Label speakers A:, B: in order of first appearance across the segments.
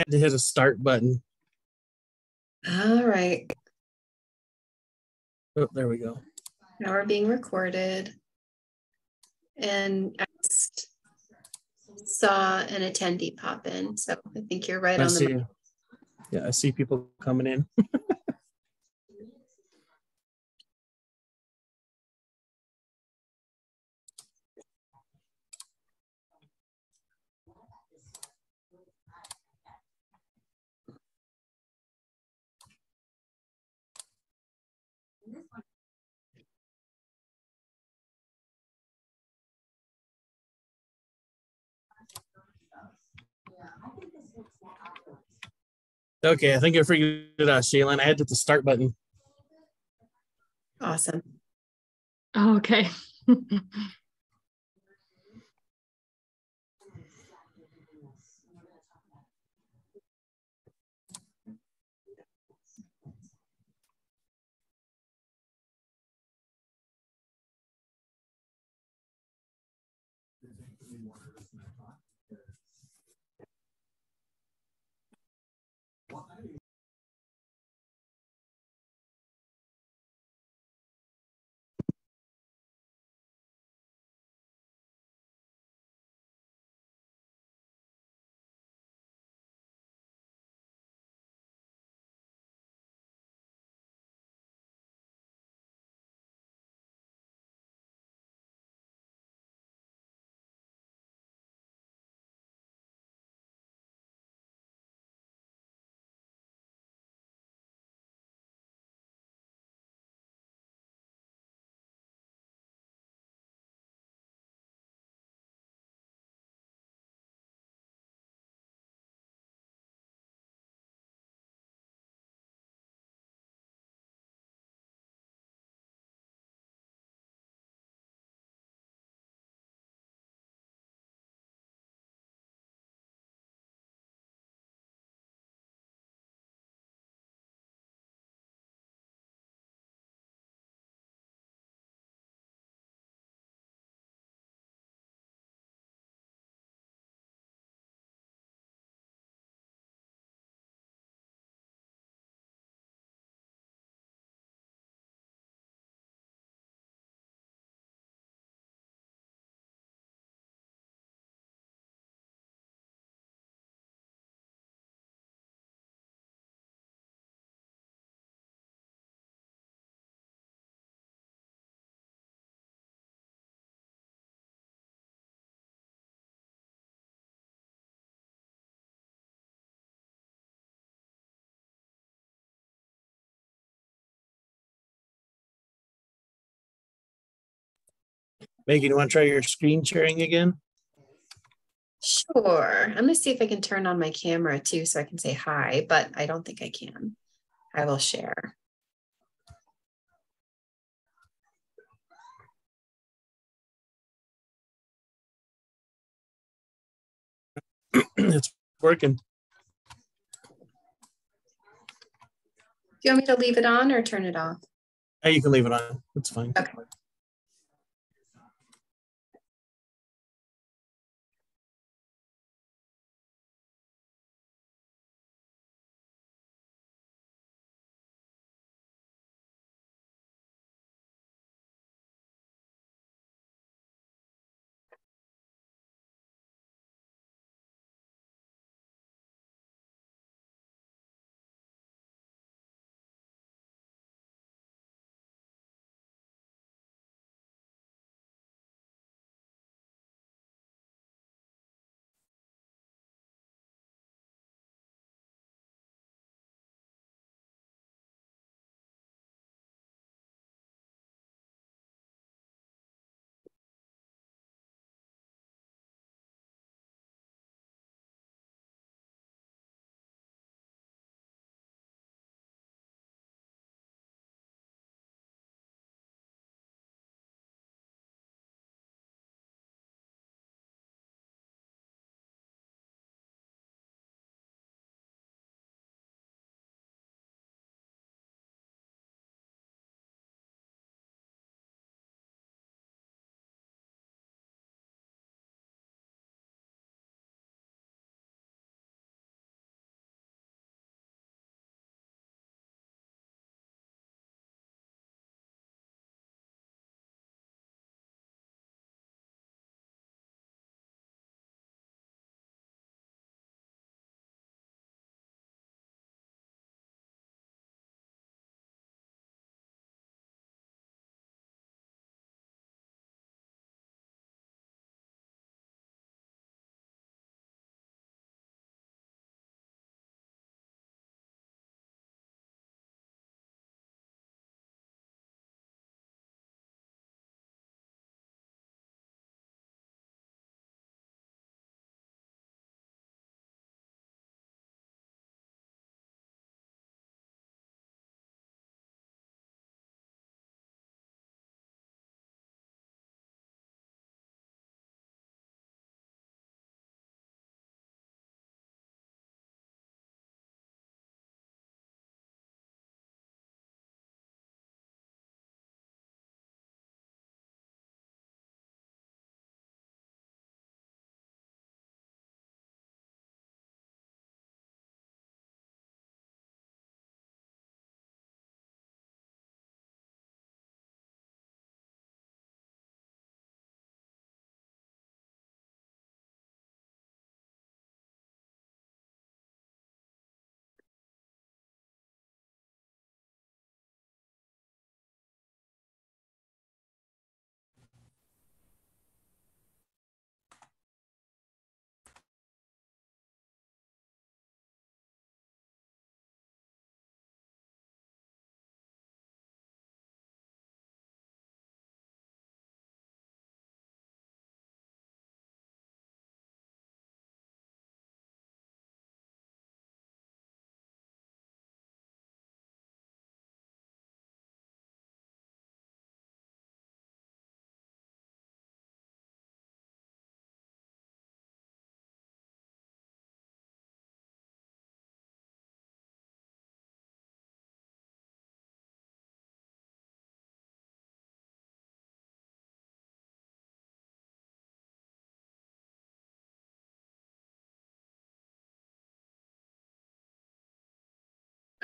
A: had to hit a start button.
B: All right.
A: Oh, there we go.
B: Now we're being recorded. And I just saw an attendee pop in. So I think you're right on the.
A: Yeah, I see people coming in. Okay, I think I figured it out, Shaylin. I had to hit the start button.
B: Awesome.
C: Oh, okay.
A: Megan, you want to try your screen sharing again?
B: Sure. I'm going to see if I can turn on my camera too so I can say hi, but I don't think I can. I will share.
A: It's working.
B: Do you want me to leave it on or turn it off?
A: Hey, you can leave it on. It's fine.
B: Okay.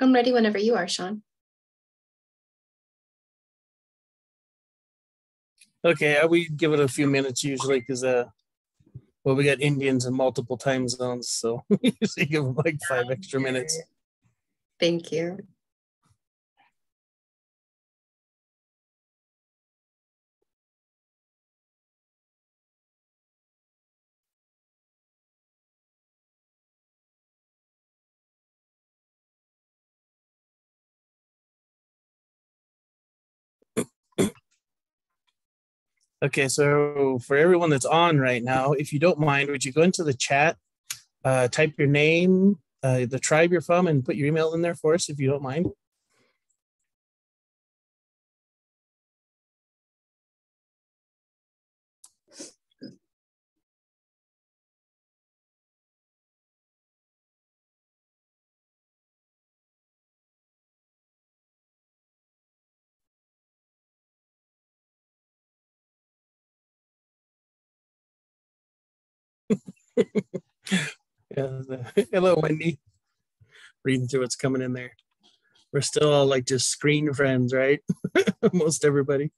B: I'm ready whenever you are, Sean.
A: Okay, we give it a few minutes usually because well, we got Indians in multiple time zones, so we usually give them like 5 extra minutes.
B: Thank you.
A: Okay, so for everyone that's on right now, if you don't mind, would you go into the chat, type your name, the tribe you're from, and put your email in there for us, if you don't mind? Yeah, hello, Wendy. Reading through what's coming in there. We're still all like just screen friends, right? Most everybody.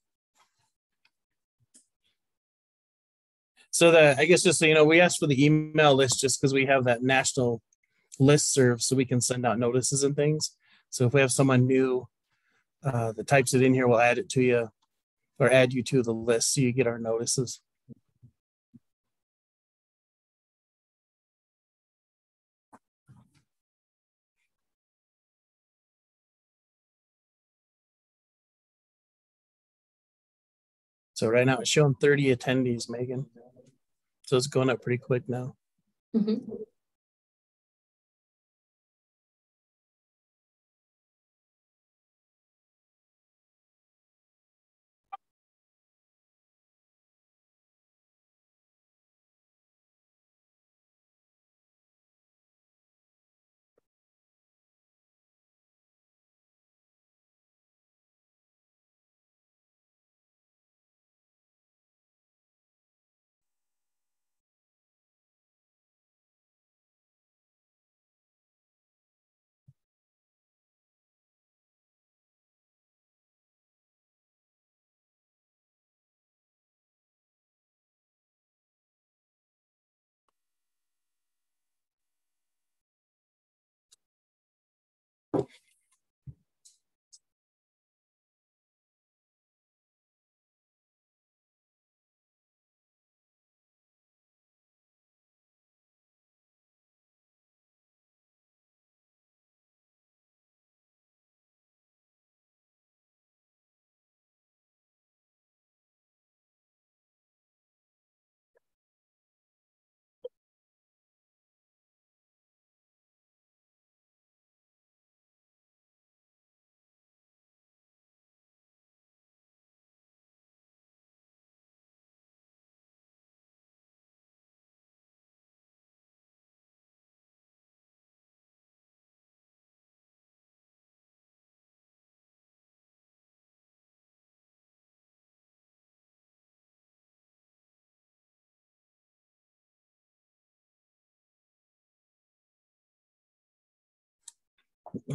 A: So I guess just so you know, we asked for the email list just because we have that national listserv so we can send out notices and things. So if we have someone new that types it in here, we'll add it to you or add you to the list so you get our notices. So right now it's showing 30 attendees, Megan. So it's going up pretty quick now.
B: Mm-hmm.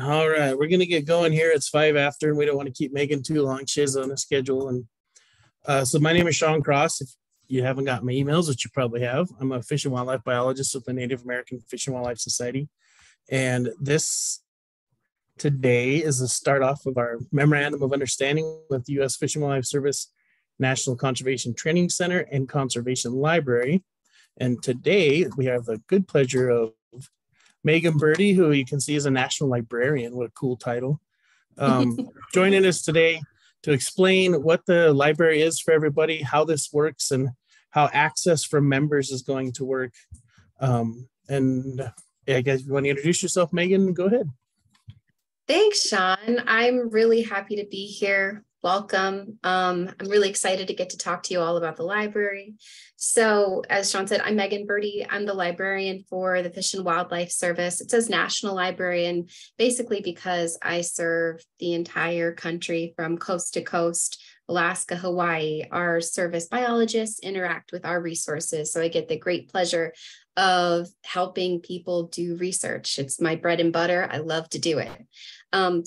A: All right, we're gonna get going here. It's 5 after, and we don't want to keep making too long. She's on a schedule, and so my name is Sean Cross. If you haven't got my emails, which you probably have, I'm a fish and wildlife biologist with the Native American Fish and Wildlife Society, and this today is the start off of our memorandum of understanding with the U.S. Fish and Wildlife Service National Conservation Training Center and Conservation Library. And today we have the good pleasure of Megan Birdie, who you can see is a national librarian. What a cool title. Joining us today to explain what the library is for everybody, how this works, and how access from members is going to work. And I guess if you want to introduce yourself, Megan, go ahead.
B: Thanks, Sean. I'm really happy to be here. Welcome. I'm really excited to get to talk to you all about the library. So as Sean said, I'm Megan Birdie. I'm the librarian for the Fish and Wildlife Service. It says National Librarian, basically because I serve the entire country from coast to coast. Alaska, Hawaii, our service biologists interact with our resources. So I get the great pleasure of helping people do research. It's my bread and butter. I love to do it.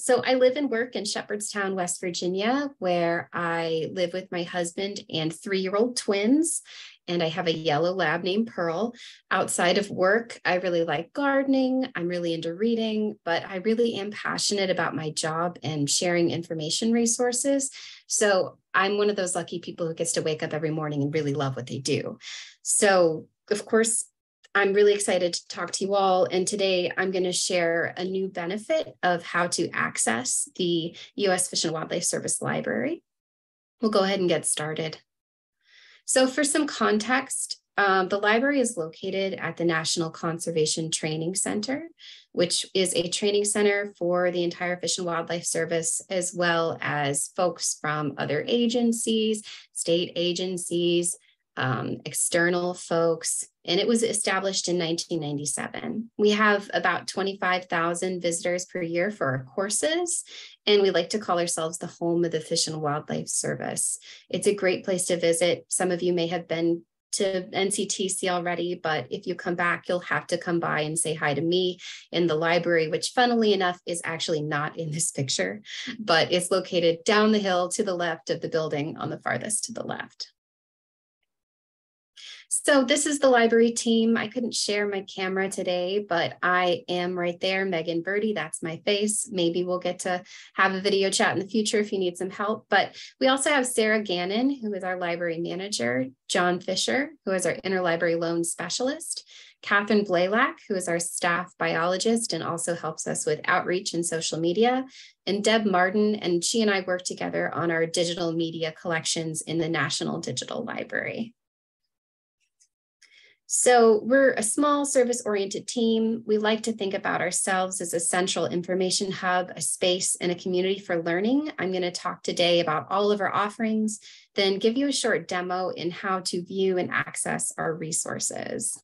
B: So I live and work in Shepherdstown, West Virginia, where I live with my husband and 3-year-old twins. And I have a yellow lab named Pearl. Outside of work, I really like gardening. I'm really into reading, but I really am passionate about my job and sharing information resources. So I'm one of those lucky people who gets to wake up every morning and really love what they do. So, of course, I'm really excited to talk to you all. And today I'm going to share a new benefit of how to access the U.S. Fish and Wildlife Service Library. We'll go ahead and get started. So for some context, the library is located at the National Conservation Training Center, which is a training center for the entire Fish and Wildlife Service, as well as folks from other agencies, state agencies, external folks, and it was established in 1997. We have about 25,000 visitors per year for our courses, and we like to call ourselves the home of the Fish and Wildlife Service. It's a great place to visit. Some of you may have been to NCTC already, but if you come back, you'll have to come by and say hi to me in the library, which funnily enough is actually not in this picture, but it's located down the hill to the left of the building on the farthest to the left. So this is the library team. I couldn't share my camera today, but I am right there, Megan Birdie, that's my face. Maybe we'll get to have a video chat in the future if you need some help. But we also have Sarah Gannon, who is our library manager, John Fisher, who is our interlibrary loan specialist, Catherine Blaylock, who is our staff biologist and also helps us with outreach and social media, and Deb Martin, and she and I work together on our digital media collections in the National Digital Library. So we're a small service-oriented team. We like to think about ourselves as a central information hub, a space and a community for learning. I'm going to talk today about all of our offerings, then give you a short demo in how to view and access our resources.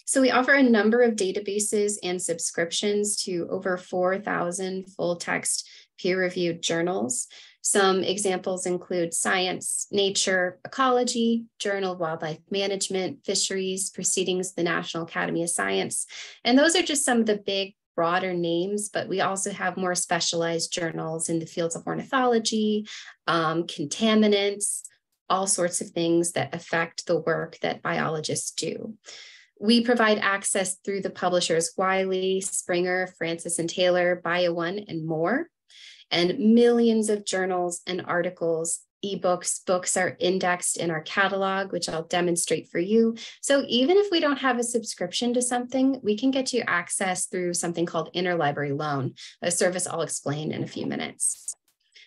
B: So we offer a number of databases and subscriptions to over 4,000 full-text peer-reviewed journals. Some examples include Science, Nature, Ecology, Journal of Wildlife Management, Fisheries, Proceedings of the National Academy of Science. And those are just some of the big, broader names, but we also have more specialized journals in the fields of ornithology, contaminants, all sorts of things that affect the work that biologists do. We provide access through the publishers Wiley, Springer, Francis and Taylor, BioOne, and more. And millions of journals and articles, ebooks, books are indexed in our catalog, which I'll demonstrate for you. So even if we don't have a subscription to something, we can get you access through something called interlibrary loan, a service I'll explain in a few minutes.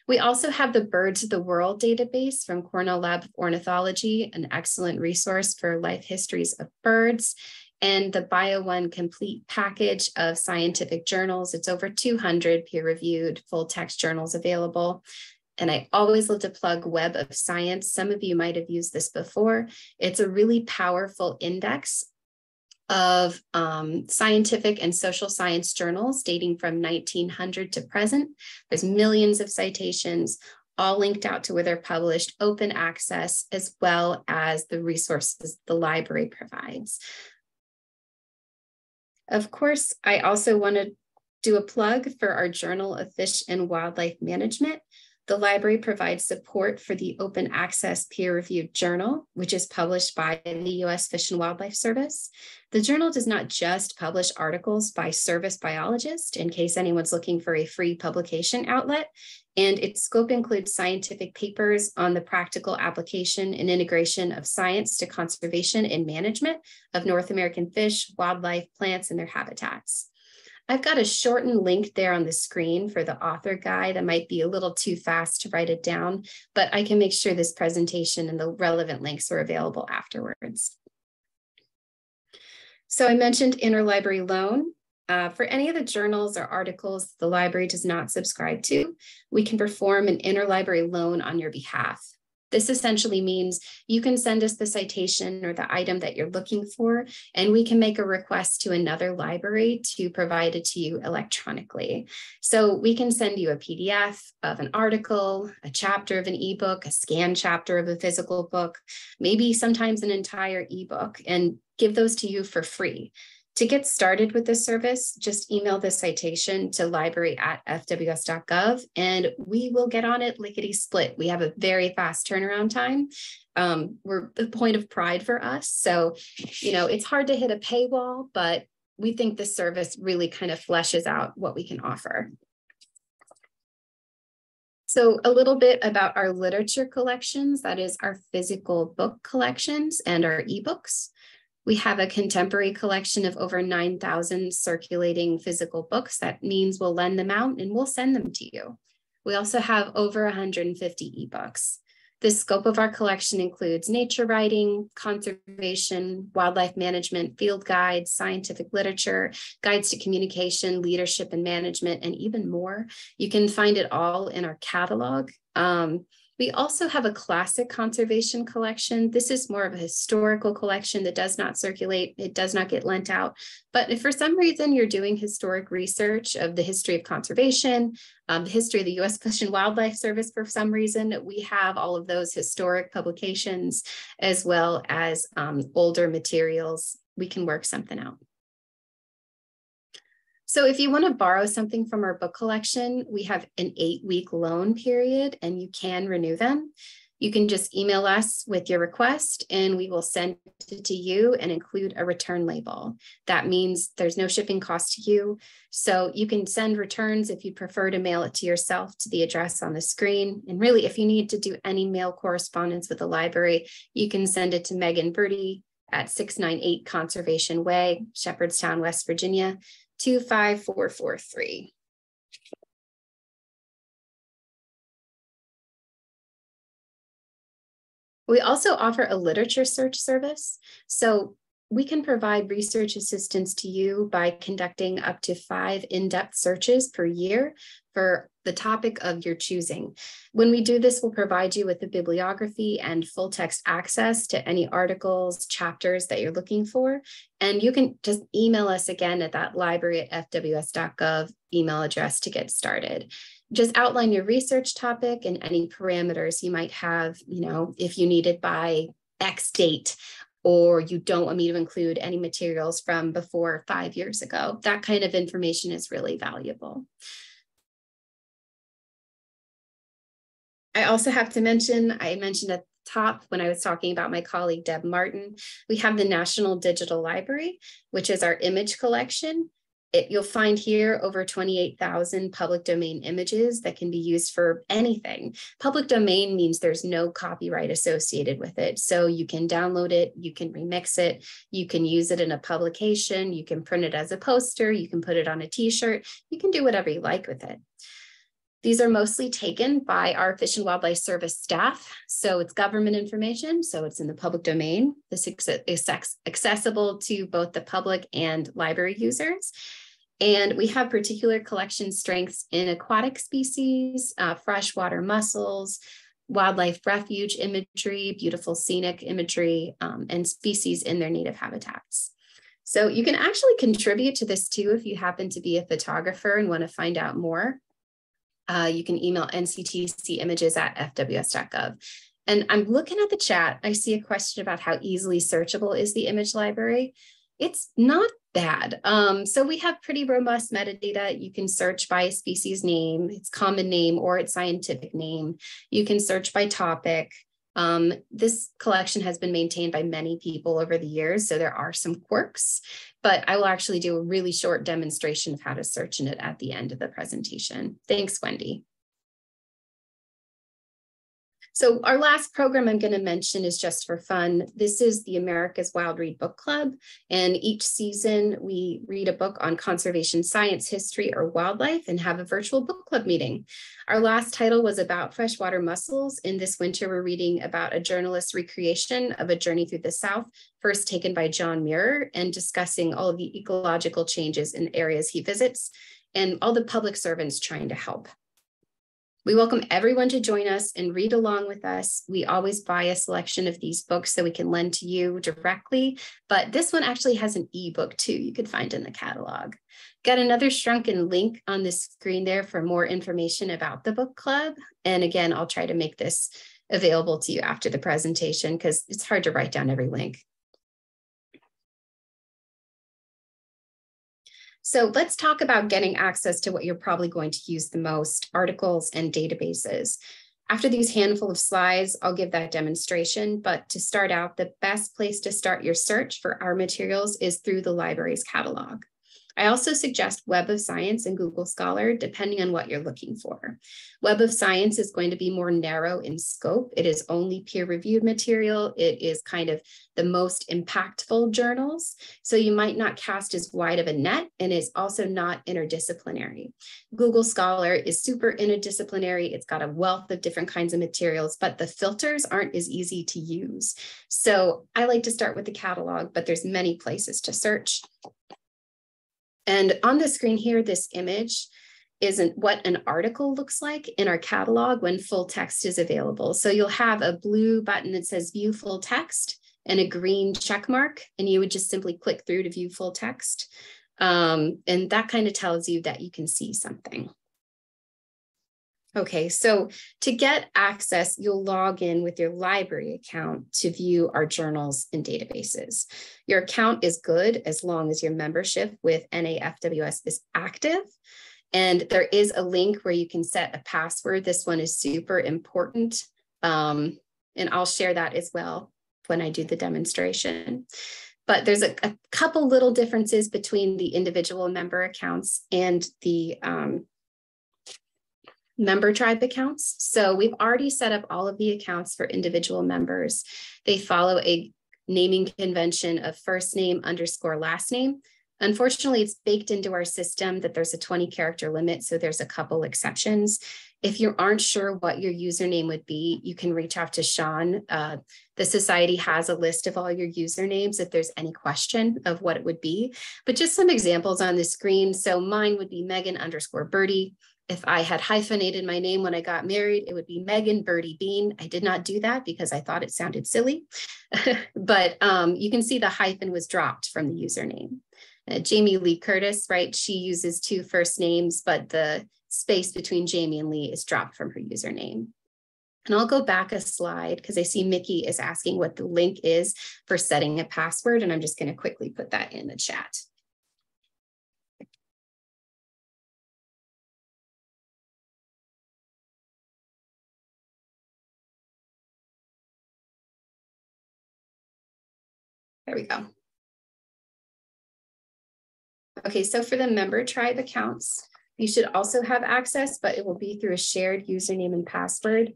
B: We also have the Birds of the World database from Cornell Lab of Ornithology, an excellent resource for life histories of birds, and the BioOne complete package of scientific journals. It's over 200 peer-reviewed full-text journals available. And I always love to plug Web of Science. Some of you might have used this before. It's a really powerful index of scientific and social science journals dating from 1900 to present. There's millions of citations, all linked out to where they're published, open access, as well as the resources the library provides. Of course, I also want to do a plug for our Journal of Fish and Wildlife Management. The library provides support for the open access peer-reviewed journal, which is published by the U.S. Fish and Wildlife Service. The journal does not just publish articles by service biologists, in case anyone's looking for a free publication outlet, and its scope includes scientific papers on the practical application and integration of science to conservation and management of North American fish, wildlife, plants, and their habitats. I've got a shortened link there on the screen for the author guide. That might be a little too fast to write it down, but I can make sure this presentation and the relevant links are available afterwards. So I mentioned interlibrary loan. For any of the journals or articles the library does not subscribe to, we can perform an interlibrary loan on your behalf. This essentially means you can send us the citation or the item that you're looking for, and we can make a request to another library to provide it to you electronically. So we can send you a PDF of an article, a chapter of an ebook, a scanned chapter of a physical book, maybe sometimes an entire ebook, and give those to you for free. To get started with this service, just email the citation to library@fws.gov and we will get on it lickety split. We have a very fast turnaround time. We're a point of pride for us. So, it's hard to hit a paywall, but we think this service really kind of fleshes out what we can offer. So a little bit about our literature collections, that is our physical book collections and our ebooks. We have a contemporary collection of over 9,000 circulating physical books. That means we'll lend them out and we'll send them to you. We also have over 150 ebooks. The scope of our collection includes nature writing, conservation, wildlife management, field guides, scientific literature, guides to communication, leadership and management, and even more. You can find it all in our catalog. We also have a classic conservation collection. This is more of a historical collection that does not circulate. It does not get lent out. But if for some reason you're doing historic research of the history of conservation, the history of the U.S. Fish and Wildlife Service, for some reason, we have all of those historic publications as well as older materials. We can work something out. So if you want to borrow something from our book collection, we have an 8-week loan period and you can renew them. You can just email us with your request and we will send it to you and include a return label. That means there's no shipping cost to you. So you can send returns if you prefer to mail it to yourself to the address on the screen. And really, if you need to do any mail correspondence with the library, you can send it to Megan Birdie at 698 Conservation Way, Shepherdstown, West Virginia, 25443. We also offer a literature search service. So we can provide research assistance to you by conducting up to 5 in-depth searches per year for the topic of your choosing. When we do this, we'll provide you with the bibliography and full text access to any articles, chapters that you're looking for. And you can just email us again at that library@fws.gov email address to get started. Just outline your research topic and any parameters you might have, if you need it by X date, or you don't want me to include any materials from before 5 years ago. That kind of information is really valuable. I also have to mention, I mentioned at the top when I was talking about my colleague, Deb Martin, we have the National Digital Library, which is our image collection. You'll find here over 28,000 public domain images that can be used for anything. Public domain means there's no copyright associated with it. So you can download it, you can remix it, you can use it in a publication, you can print it as a poster, you can put it on a t-shirt, you can do whatever you like with it. These are mostly taken by our Fish and Wildlife Service staff. So it's government information, so it's in the public domain. This is accessible to both the public and library users. And we have particular collection strengths in aquatic species, freshwater mussels, wildlife refuge imagery, beautiful scenic imagery, and species in their native habitats. So you can actually contribute to this too if you happen to be a photographer and want to find out more. You can email nctcimages@fws.gov. And I'm looking at the chat. I see a question about how easily searchable is the image library. It's not bad. So we have pretty robust metadata. You can search by a species name, its common name, or its scientific name. You can search by topic. This collection has been maintained by many people over the years, so there are some quirks, but I will actually do a really short demonstration of how to search in it at the end of the presentation. Thanks, Wendy. So our last program I'm going to mention is just for fun. This is the America's Wild Read Book Club. And each season we read a book on conservation science, history, or wildlife and have a virtual book club meeting. Our last title was about freshwater mussels. And this winter we're reading about a journalist's recreation of a journey through the South, first taken by John Muir, and discussing all of the ecological changes in areas he visits and all the public servants trying to help. We welcome everyone to join us and read along with us. We always buy a selection of these books so we can lend to you directly, but this one actually has an ebook too you could find in the catalog. Got another shrunken link on the screen there for more information about the book club. And again, I'll try to make this available to you after the presentation because it's hard to write down every link. So let's talk about getting access to what you're probably going to use the most, articles and databases. After these handful of slides, I'll give that demonstration, but to start out, the best place to start your search for our materials is through the library's catalog. I also suggest Web of Science and Google Scholar, depending on what you're looking for. Web of Science is going to be more narrow in scope. It is only peer-reviewed material. It is kind of the most impactful journals. So you might not cast as wide of a net and is also not interdisciplinary. Google Scholar is super interdisciplinary. It's got a wealth of different kinds of materials, but the filters aren't as easy to use. So I like to start with the catalog, but there's many places to search. And on the screen here, this image isn't what an article looks like in our catalog when full text is available. So you'll have a blue button that says view full text and a green check mark, and you would just simply click through to view full text. And that kind of tells you that you can see something. Okay, so to get access, you'll log in with your library account to view our journals and databases. Your account is good as long as your membership with USFWS is active. And there is a link where you can set a password. This one is super important. And I'll share that as well when I do the demonstration. But there's a couple little differences between the individual member accounts and the member tribe accounts. So we've already set up all of the accounts for individual members. They follow a naming convention of first name _ last name. Unfortunately, it's baked into our system that there's a 20-character limit, so there's a couple exceptions. If you aren't sure what your username would be, you can reach out to Sean. The Society has a list of all your usernames if there's any question of what it would be. But just some examples on the screen. So mine would be Megan _ Birdie. If I had hyphenated my name when I got married, it would be Megan Birdie Bean. I did not do that because I thought it sounded silly. But you can see the hyphen was dropped from the username. Jamie Lee Curtis, right? She uses 2 first names, but the space between Jamie and Lee is dropped from her username. And I'll go back a slide because I see Mickey is asking what the link is for setting a password, and I'm just going to quickly put that in the chat. There we go. Okay, so for the member tribe accounts, you should also have access, but it will be through a shared username and password.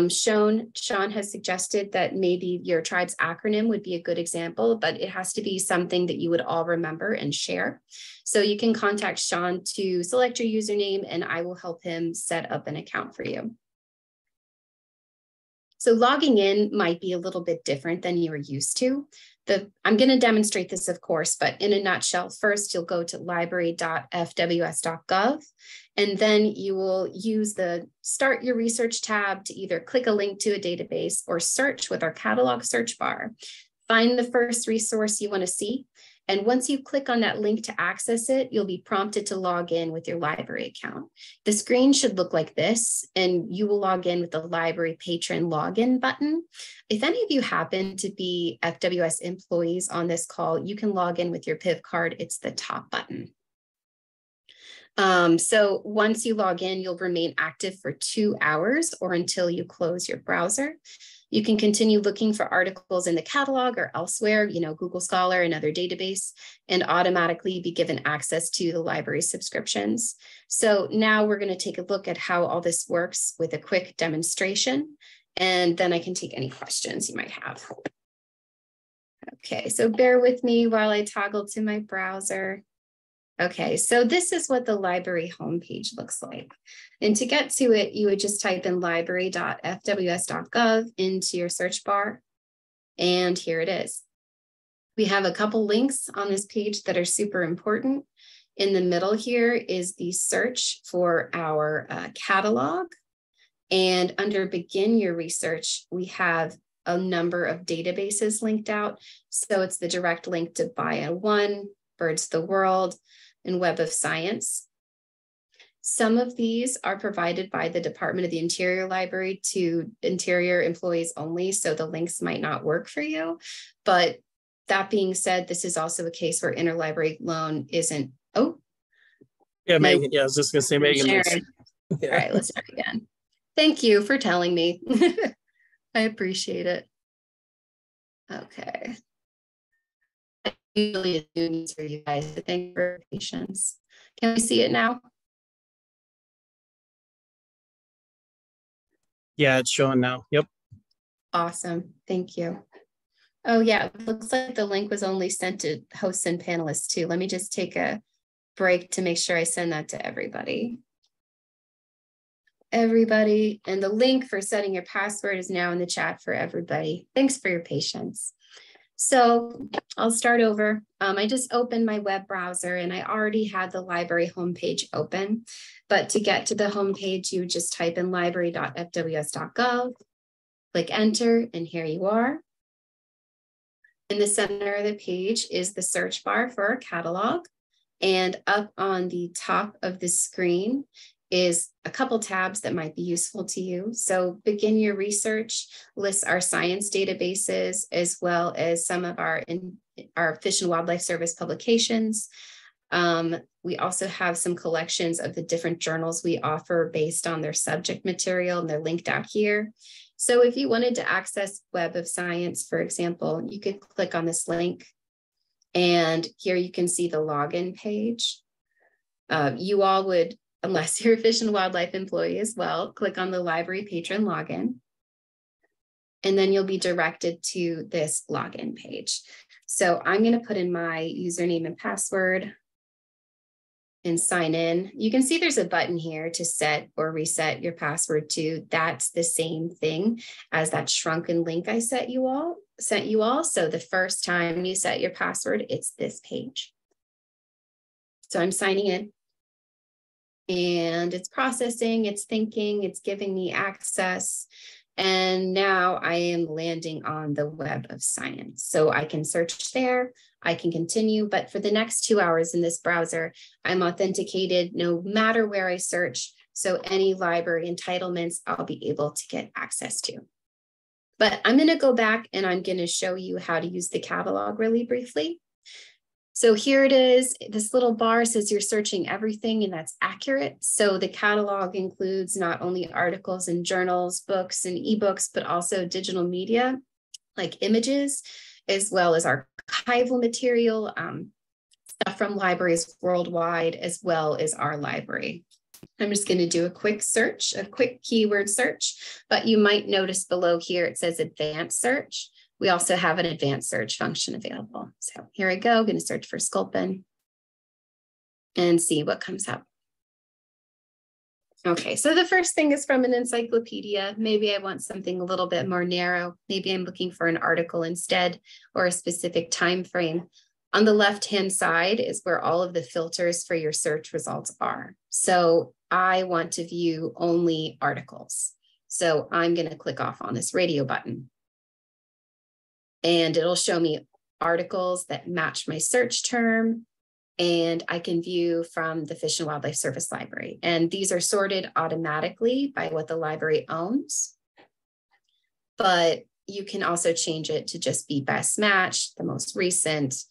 B: Sean has suggested that maybe your tribe's acronym would be a good example, but it has to be something that you would all remember and share. So you can contact Sean to select your username and I will help him set up an account for you. So logging in might be a little bit different than you were used to. I'm going to demonstrate this, of course, but in a nutshell, first you'll go to library.fws.gov, and then you will use the Start Your Research tab to either click a link to a database or search with our catalog search bar. Find the first resource you want to see. And once you click on that link to access it, you'll be prompted to log in with your library account. The screen should look like this, and you will log in with the library patron login button. If any of you happen to be FWS employees on this call, you can log in with your PIV card. It's the top button. So once you log in, you'll remain active for 2 hours or until you close your browser. You can continue looking for articles in the catalog or elsewhere, Google Scholar, another database, and automatically be given access to the library subscriptions. So now we're going to take a look at how all this works with a quick demonstration, and then I can take any questions you might have. Okay, so bear with me while I toggle to my browser. Okay, so this is what the library homepage looks like. And to get to it, you would just type in library.fws.gov into your search bar. And here it is. We have a couple links on this page that are super important. In the middle here is the search for our catalog. And under begin your research, we have a number of databases linked out. So it's the direct link to Bio1, Birds of the World, and Web of Science. Some of these are provided by the Department of the Interior Library to interior employees only, so the links might not work for you. But that being said, this is also a case where interlibrary loan isn't,
A: Yeah, Megan, yeah, I was just gonna say Megan.
B: Sharing.
A: Yeah.
B: All right, let's start again. Thank you for telling me. I appreciate it. Okay. I usually do need for you guys, but thank you for your patience. Can we see it now?
A: Yeah, it's showing now. Yep.
B: Awesome. Thank you. Oh, yeah. It looks like the link was only sent to hosts and panelists too. Let me just take a break to make sure I send that to everybody. And the link for setting your password is now in the chat for everybody. Thanks for your patience. So I'll start over. I just opened my web browser and I already had the library homepage open. But to get to the homepage, you just type in library.fws.gov, click enter, and here you are. In the center of the page is the search bar for our catalog. And up on the top of the screen is a couple tabs that might be useful to you. So begin your research lists our science databases, as well as some of our Fish and Wildlife Service publications. We also have some collections of the different journals we offer based on their subject material, and they're linked out here. So if you wanted to access Web of Science, for example, you could click on this link, and here you can see the login page. You all would, unless you're a Fish and Wildlife employee as well, click on the library patron login, and then you'll be directed to this login page. So I'm going to put in my username and password and sign in. You can see there's a button here to set or reset your password to. That's the same thing as that shrunken link I sent you all. So the first time you set your password, it's this page. So I'm signing in. And it's processing, it's thinking, it's giving me access. And now I am landing on the Web of Science. So I can search there, I can continue, but for the next 2 hours in this browser, I'm authenticated no matter where I search. So any library entitlements, I'll be able to get access to. But I'm going to go back and I'm going to show you how to use the catalog really briefly. So here it is. This little bar says you're searching everything, and that's accurate. So the catalog includes not only articles and journals, books and ebooks, but also digital media like images, as well as archival material, stuff from libraries worldwide, as well as our library. I'm just going to do a quick search, a quick keyword search, but you might notice below here it says advanced search. We also have an advanced search function available. So here I go, I'm going to search for Sculpin and see what comes up. Okay, so the first thing is from an encyclopedia. Maybe I want something a little bit more narrow. Maybe I'm looking for an article instead, or a specific time frame. On the left-hand side is where all of the filters for your search results are. So I want to view only articles. So I'm going to click off on this radio button. And it'll show me articles that match my search term, and I can view from the Fish and Wildlife Service Library. And these are sorted automatically by what the library owns, but you can also change it to just be best match, the most recent,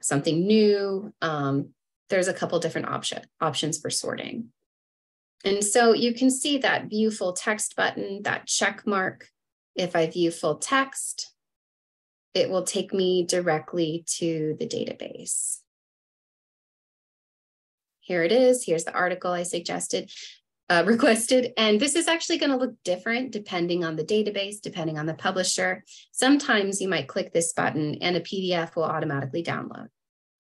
B: something new. There's a couple different options for sorting. And so you can see that view full text button, that check mark. If I view full text, it will take me directly to the database. Here it is. Here's the article I requested. And this is actually going to look different depending on the database, depending on the publisher. Sometimes you might click this button and a PDF will automatically download.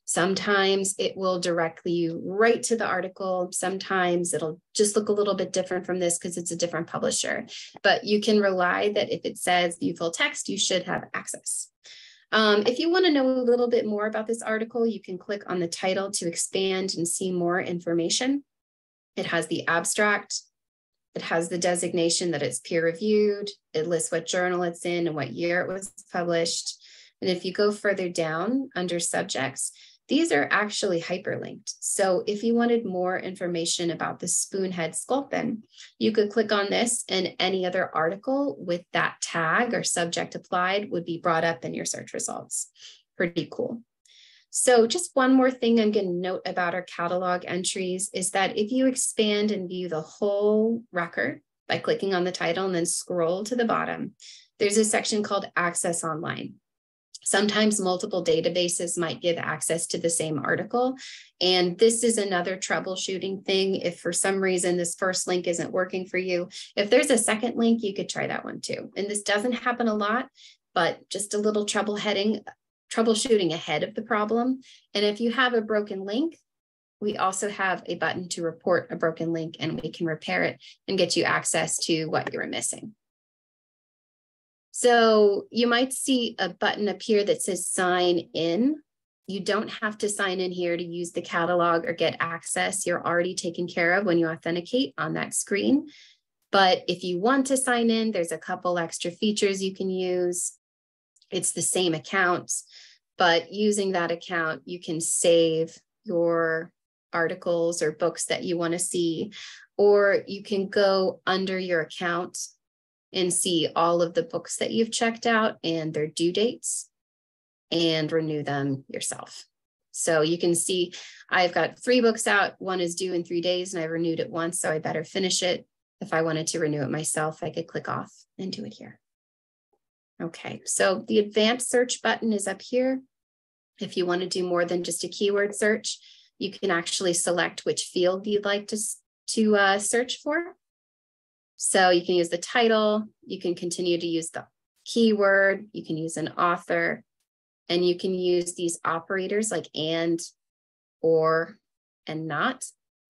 B: Sometimes it will direct you right to the article. Sometimes it'll just look a little bit different from this because it's a different publisher. But you can rely that if it says view full text, you should have access. If you want to know a little bit more about this article, you can click on the title to expand and see more information. It has the abstract, It has the designation that it's peer reviewed. It lists what journal it's in and what year it was published. And if you go further down under subjects, these are actually hyperlinked. So if you wanted more information about the spoonhead sculpin, you could click on this and any other article with that tag or subject applied would be brought up in your search results. Pretty cool. So just one more thing I'm going to note about our catalog entries is that if you expand and view the whole record by clicking on the title and then scroll to the bottom, there's a section called Access Online. Sometimes multiple databases might give access to the same article. And this is another troubleshooting thing. If for some reason this first link isn't working for you, if there's a second link, you could try that one too. And this doesn't happen a lot, but just a little troubleshooting ahead of the problem. And if you have a broken link, we also have a button to report a broken link and we can repair it and get you access to what you were missing. So you might see a button appear that says sign in. You don't have to sign in here to use the catalog or get access. You're already taken care of when you authenticate on that screen. But if you want to sign in, there's a couple extra features you can use. It's the same account, but using that account, you can save your articles or books that you want to see, or you can go under your account and see all of the books that you've checked out and their due dates and renew them yourself. So you can see I've got 3 books out. One is due in 3 days and I renewed it once, so I better finish it. If I wanted to renew it myself, I could click off and do it here. Okay, so the advanced search button is up here. If you want to do more than just a keyword search, you can actually select which field you'd like to search for. So you can use the title, you can continue to use the keyword, you can use an author, and you can use these operators like and, or, and not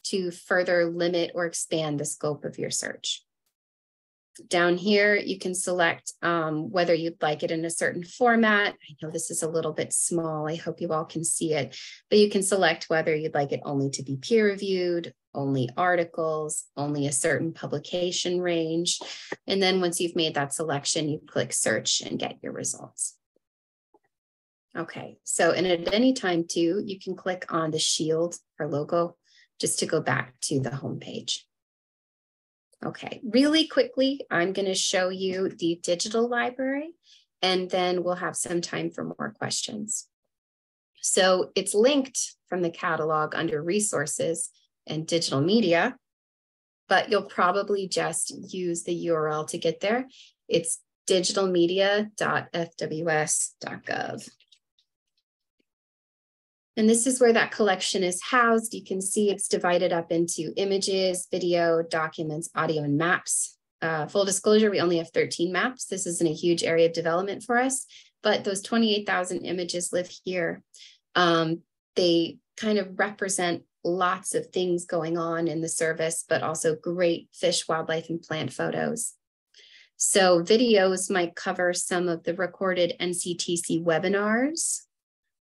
B: to further limit or expand the scope of your search. Down here, you can select whether you'd like it in a certain format. I know this is a little bit small. I hope you all can see it, but you can select whether you'd like it only to be peer reviewed, only articles, only a certain publication range. And then once you've made that selection, you click search and get your results. Okay, so and at any time too, you can click on the shield or logo just to go back to the home page. Okay, really quickly, I'm going to show you the digital library, and then we'll have some time for more questions. So it's linked from the catalog under resources and digital media, but you'll probably just use the URL to get there. It's digitalmedia.fws.gov. And this is where that collection is housed. You can see it's divided up into images, video, documents, audio, and maps. Full disclosure, we only have 13 maps. This isn't a huge area of development for us, but those 28,000 images live here. They kind of represent lots of things going on in the service, but also great fish, wildlife, and plant photos. So videos might cover some of the recorded NCTC webinars,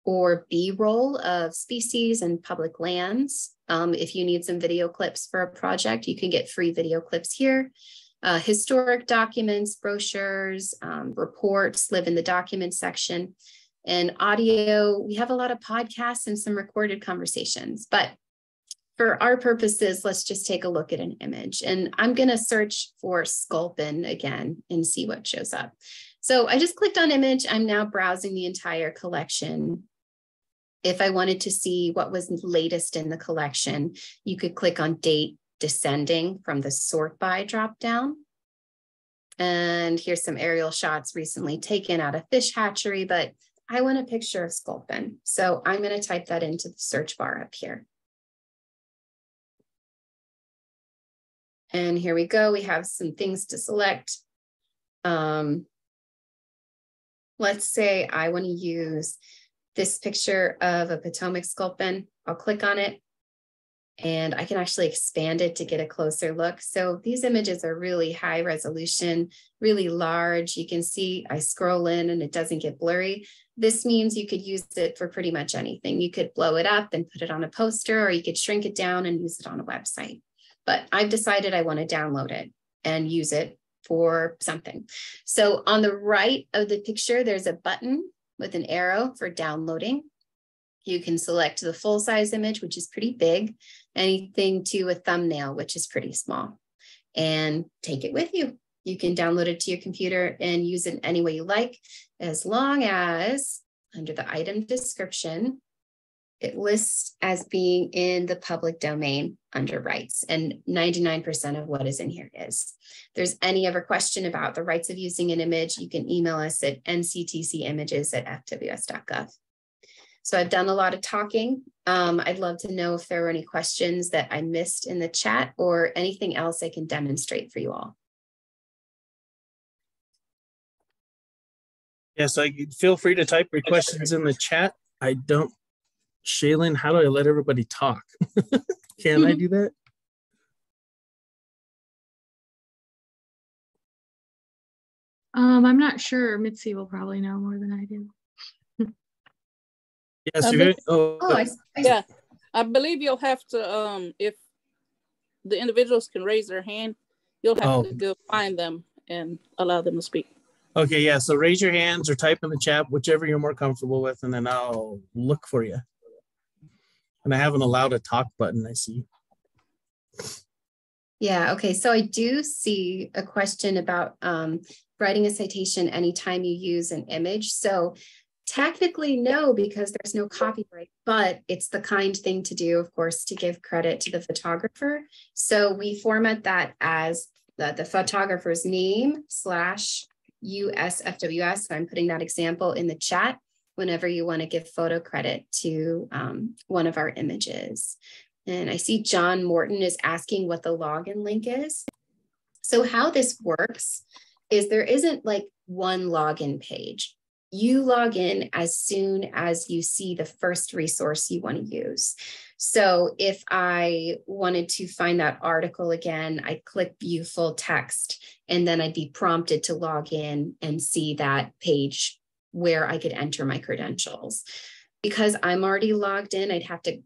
B: or B-roll of species and public lands. If you need some video clips for a project, you can get free video clips here. Historic documents, brochures, reports live in the documents section. And audio, we have a lot of podcasts and some recorded conversations. But for our purposes, let's just take a look at an image. And I'm going to search for sculpin again and see what shows up. So I just clicked on image. I'm now browsing the entire collection. If I wanted to see what was latest in the collection, you could click on date descending from the sort by dropdown. And here's some aerial shots recently taken out of fish hatchery, but I want a picture of sculpin. So I'm going to type that into the search bar up here. And here we go. We have some things to select. Let's say I want to use this picture of a Potomac sculpin. I'll click on it and I can actually expand it to get a closer look. So these images are really high resolution, really large. You can see I scroll in and it doesn't get blurry. This means you could use it for pretty much anything. You could blow it up and put it on a poster, or you could shrink it down and use it on a website. but I've decided I want to download it and use it for something. So on the right of the picture, there's a button with an arrow for downloading. You can select the full size image, which is pretty big, anything to a thumbnail, which is pretty small, and take it with you. You can download it to your computer and use it any way you like, as long as under the item description, it lists as being in the public domain under rights, and 99% of what is in here is. If there's any other question about the rights of using an image, you can email us at nctcimages@fws.gov. So I've done a lot of talking. I'd love to know if there were any questions that I missed in the chat or anything else I can demonstrate for you all.
A: Yes, feel free to type your questions in the chat. I don't, Shaylin, how do I let everybody talk? Can I do that?
C: I'm not sure. Mitzi will probably know more than I do.
A: Yes, you're good.
D: Yeah, I believe you'll have to, if the individuals can raise their hand, you'll have to go find them and allow them to speak.
A: Okay, yeah, so raise your hands or type in the chat, whichever you're more comfortable with, and then I'll look for you. And I have an allow to talk button, I see.
B: Yeah, okay, so I do see a question about writing a citation anytime you use an image. So technically no, because there's no copyright, but it's the kind thing to do, of course, to give credit to the photographer. So we format that as the photographer's name / USFWS. So I'm putting that example in the chat whenever you want to give photo credit to one of our images. And I see John Morton is asking what the login link is. So how this works is there isn't like one login page. You log in as soon as you see the first resource you want to use. So if I wanted to find that article again, I click view full text, and then I'd be prompted to log in and see that page where I could enter my credentials. Because I'm already logged in, I'd have to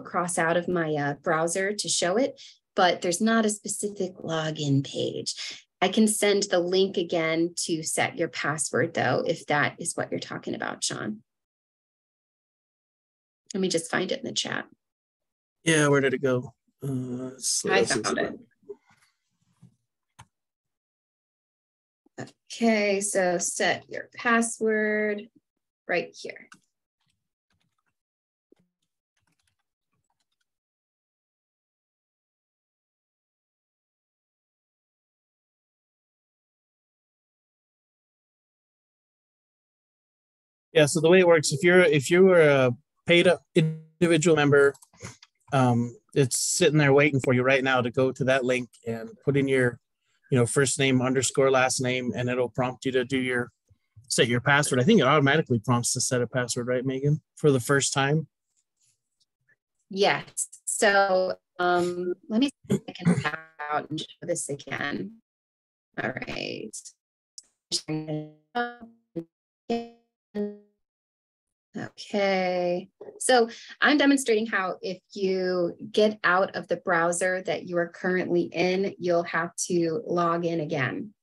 B: cross out of my browser to show it, but there's not a specific login page. I can send the link again to set your password though, if that is what you're talking about, Sean. Let me just find it in the chat.
A: Yeah, where did it go?
B: I found it. Okay, so set your password right here.
A: Yeah, so the way it works, if you were a paid up individual member, it's sitting there waiting for you right now to go to that link and put in your, first name _ last name, and it'll prompt you to set your password. I think it automatically prompts to set a password, right, Megan, for the first time?
B: Yes. So let me see if I can back out and show this again. All right. Okay, so I'm demonstrating how if you get out of the browser that you are currently in, you'll have to log in again.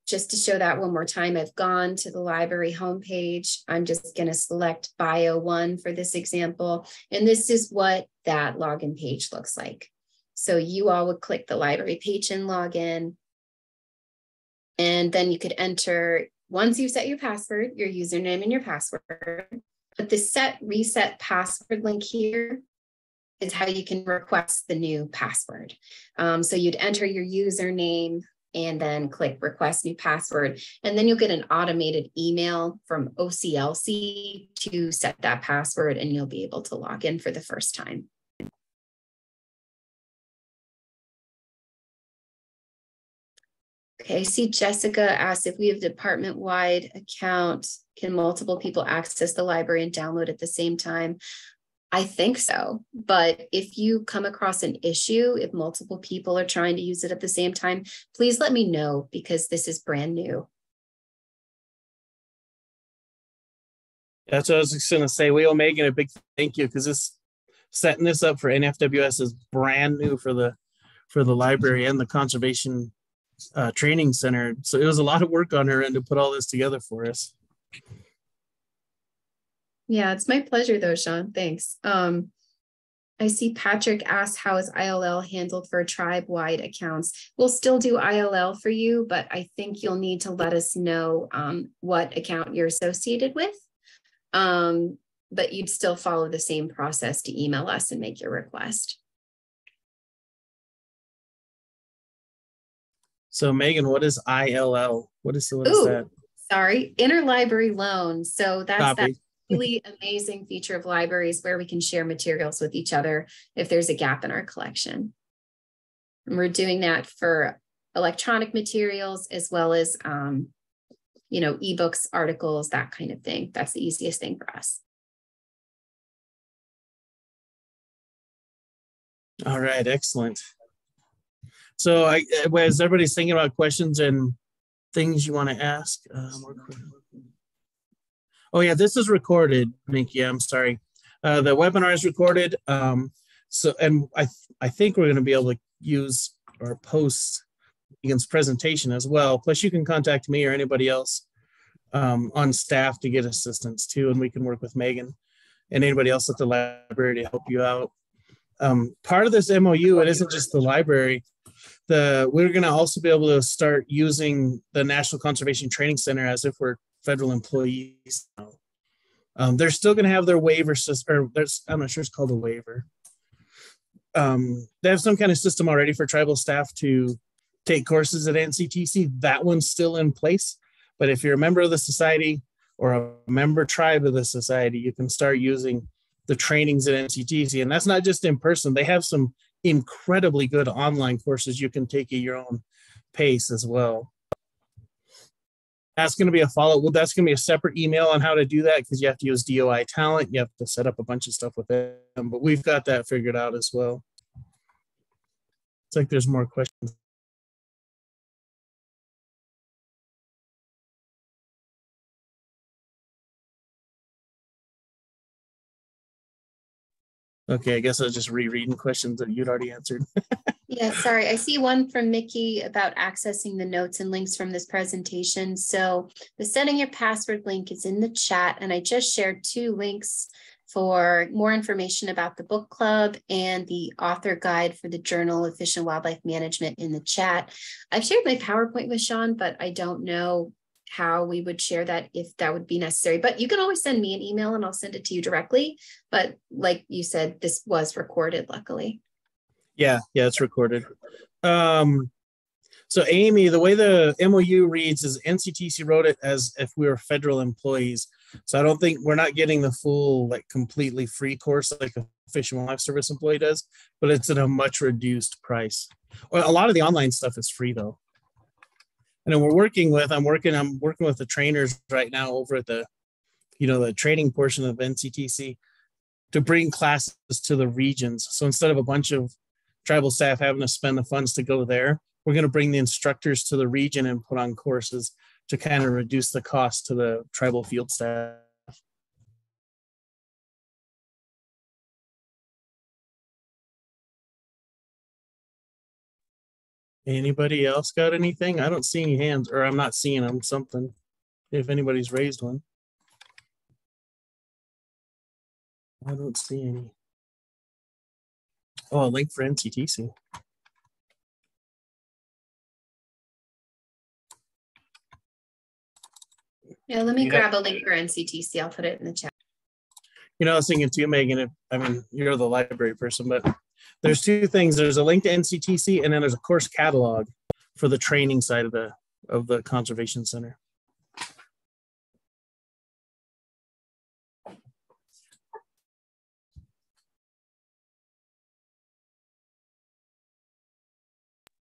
B: Just to show that one more time, I've gone to the library homepage. I'm just going to select Bio 1 for this example, and this is what that login page looks like. So you all would click the library page and log in, and then you could enter. Once you've set your password, your username and your password, but the set reset password link here is how you can request the new password. So you'd enter your username and then click request new password. And then you'll get an automated email from OCLC to set that password, and you'll be able to log in for the first time. Okay, I see Jessica asked if we have department-wide account, can multiple people access the library and download at the same time? I think so, but if you come across an issue, if multiple people are trying to use it at the same time, please let me know, because this is brand new.
A: That's what I was just going to say. We owe Megan a big thank you, because this setting this up for NFWS is brand new for the library and the conservation training center. So it was a lot of work on her end to put all this together for us.
B: Yeah, it's my pleasure though, Sean. Thanks. I see Patrick asked, how is ILL handled for tribe-wide accounts? We'll still do ILL for you, but I think you'll need to let us know what account you're associated with. But you'd still follow the same process to email us and make your request.
A: So Megan, what is ILL? What is that?
B: Sorry, interlibrary loan. So that's
A: Copy.
B: that really amazing feature of libraries where we can share materials with each other if there's a gap in our collection. And we're doing that for electronic materials as well as, ebooks, articles, that kind of thing. That's the easiest thing for us.
A: All right, excellent. So as everybody's thinking about questions and things you want to ask, oh yeah, this is recorded, Nikki. I'm sorry. The webinar is recorded. So, and I think we're going to be able to use or post Megan's presentation as well. Plus, you can contact me or anybody else on staff to get assistance too, and we can work with Megan and anybody else at the library to help you out. Part of this MOU, it isn't just the library. We're going to also be able to start using the National Conservation Training Center as if we're federal employees. They're still going to have their waiver system, or I'm not sure it's called a waiver. They have some kind of system already for tribal staff to take courses at NCTC. That one's still in place. But if you're a member of the society or a member tribe of the society, you can start using the trainings at NCTC. And that's not just in person. They have some incredibly good online courses you can take at your own pace as well. That's going to be a follow-up. Well, that's going to be a separate email on how to do that because you have to use DOI talent. You have to set up a bunch of stuff with them, but we've got that figured out as well. It's like there's more questions. Okay, I guess I was just rereading questions that you'd already answered.
B: Yeah, sorry. I see one from Mickey about accessing the notes and links from this presentation. So the setting your password link is in the chat, and I just shared 2 links for more information about the book club and the author guide for the Journal of Fish and Wildlife Management in the chat. I've shared my PowerPoint with Sean, but I don't know how we would share that if that would be necessary. But you can always send me an email and I'll send it to you directly. But like you said, this was recorded, luckily. Yeah,
A: it's recorded. So Amy, the way the MOU reads is NCTC wrote it as if we were federal employees. So I don't think we're not getting the full, like, completely free course like a Fish and Wildlife Service employee does, but it's at a much reduced price. Well, a lot of the online stuff is free though. And then I'm working with the trainers right now over at the training portion of NCTC to bring classes to the regions. So instead of a bunch of tribal staff having to spend the funds to go there, we're going to bring the instructors to the region and put on courses to kind of reduce the cost to the tribal field staff. Anybody else got anything? I don't see any hands, or I'm not seeing them. Something, if anybody's raised one. I don't see any. Oh, a link for NCTC.
B: Yeah, let me grab a link for NCTC. I'll put it in the chat.
A: I was thinking too, Megan, you're the library person, but there's 2 things. There's a link to NCTC, and then there's a course catalog for the training side of the Conservation Center.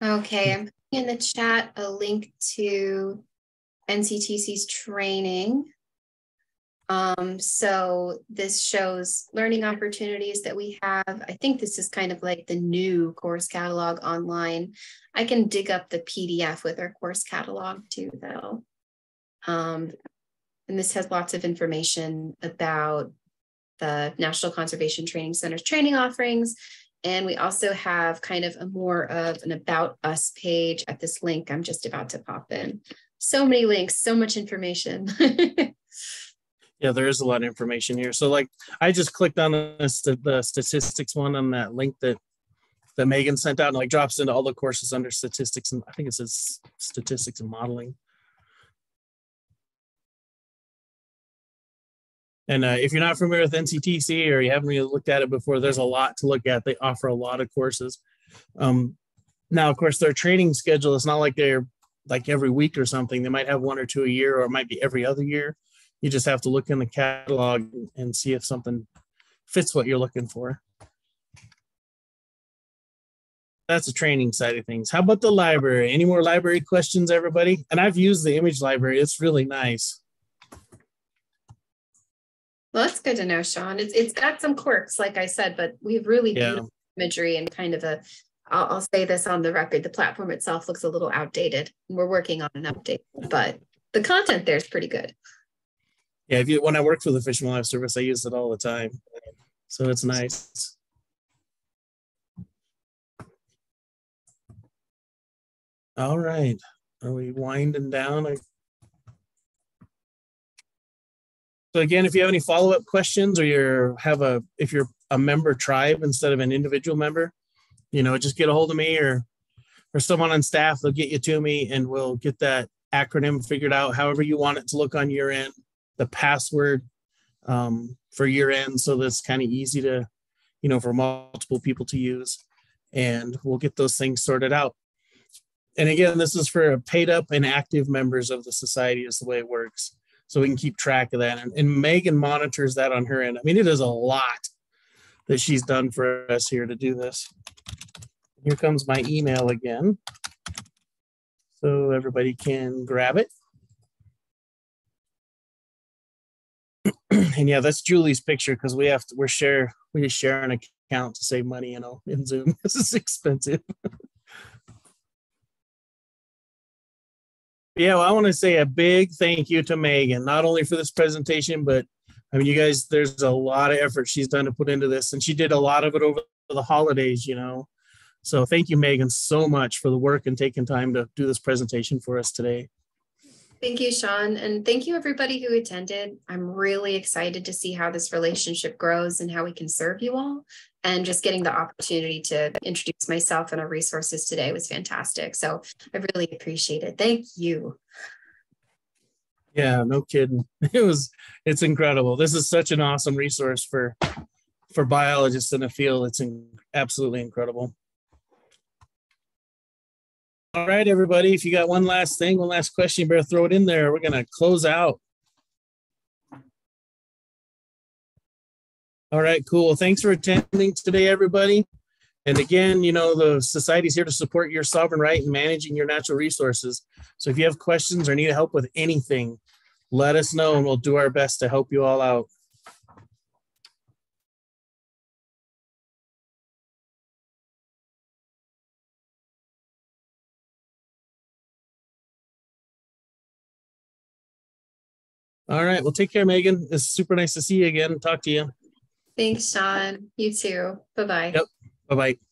B: Okay, I'm putting in the chat a link to NCTC's training. So this shows learning opportunities that we have. I think this is kind of like the new course catalog online. I can dig up the PDF with our course catalog too, though. And this has lots of information about the National Conservation Training Center's training offerings. And we also have kind of a more of an About Us page at this link I'm just about to pop in. So many links, so much information.
A: Yeah, there is a lot of information here. So like I just clicked on the statistics one on that link that Megan sent out, and like drops into all the courses under statistics, and I think it says statistics and modeling. And if you're not familiar with NCTC or you haven't really looked at it before, there's a lot to look at. They offer a lot of courses. Now, of course, their training schedule is not like they're like every week or something. They might have one or two a year, or it might be every other year. You just have to look in the catalog and see if something fits what you're looking for. That's the training side of things. How about the library? Any more library questions, everybody? And I've used the image library. It's really nice.
B: Well, that's good to know, Sean. It's got some quirks, like I said, but we've really beautiful imagery and kind of I'll say this on the record, the platform itself looks a little outdated. We're working on an update, but the content there is pretty good.
A: Yeah, when I worked for the Fish and Wildlife Service, I use it all the time. So it's nice. All right. Are we winding down? So again, if you have any follow-up questions, or if you're a member tribe instead of an individual member, just get a hold of me or someone on staff. They'll get you to me, and we'll get that acronym figured out however you want it to look on your end. The password for your end, so that's kind of easy to, for multiple people to use, and we'll get those things sorted out. And again, this is for paid up and active members of the society is the way it works. So we can keep track of that. And Megan monitors that on her end. I mean, it is a lot that she's done for us here to do this. Here comes my email again, so everybody can grab it. And yeah, that's Julie's picture, because we share an account to save money, in Zoom. This is expensive. Yeah, well, I want to say a big thank you to Megan, not only for this presentation, but I mean, you guys, there's a lot of effort she's done to put into this, and she did a lot of it over the holidays, So thank you, Megan, so much for the work and taking time to do this presentation for us today.
B: Thank you, Sean. And thank you, everybody who attended. I'm really excited to see how this relationship grows and how we can serve you all. And just getting the opportunity to introduce myself and our resources today was fantastic. So I really appreciate it. Thank you.
A: Yeah, no kidding. It's incredible. This is such an awesome resource for biologists in the field. It's absolutely incredible. All right, everybody, if you got one last question, you better throw it in there. We're going to close out. All right, cool. Thanks for attending today, everybody. And again, the society is here to support your sovereign right in managing your natural resources. So if you have questions or need help with anything, let us know, and we'll do our best to help you all out. All right. Well, take care, Megan. It's super nice to see you again. Talk to you.
B: Thanks, Sean. You too. Bye-bye.
A: Yep. Bye-bye.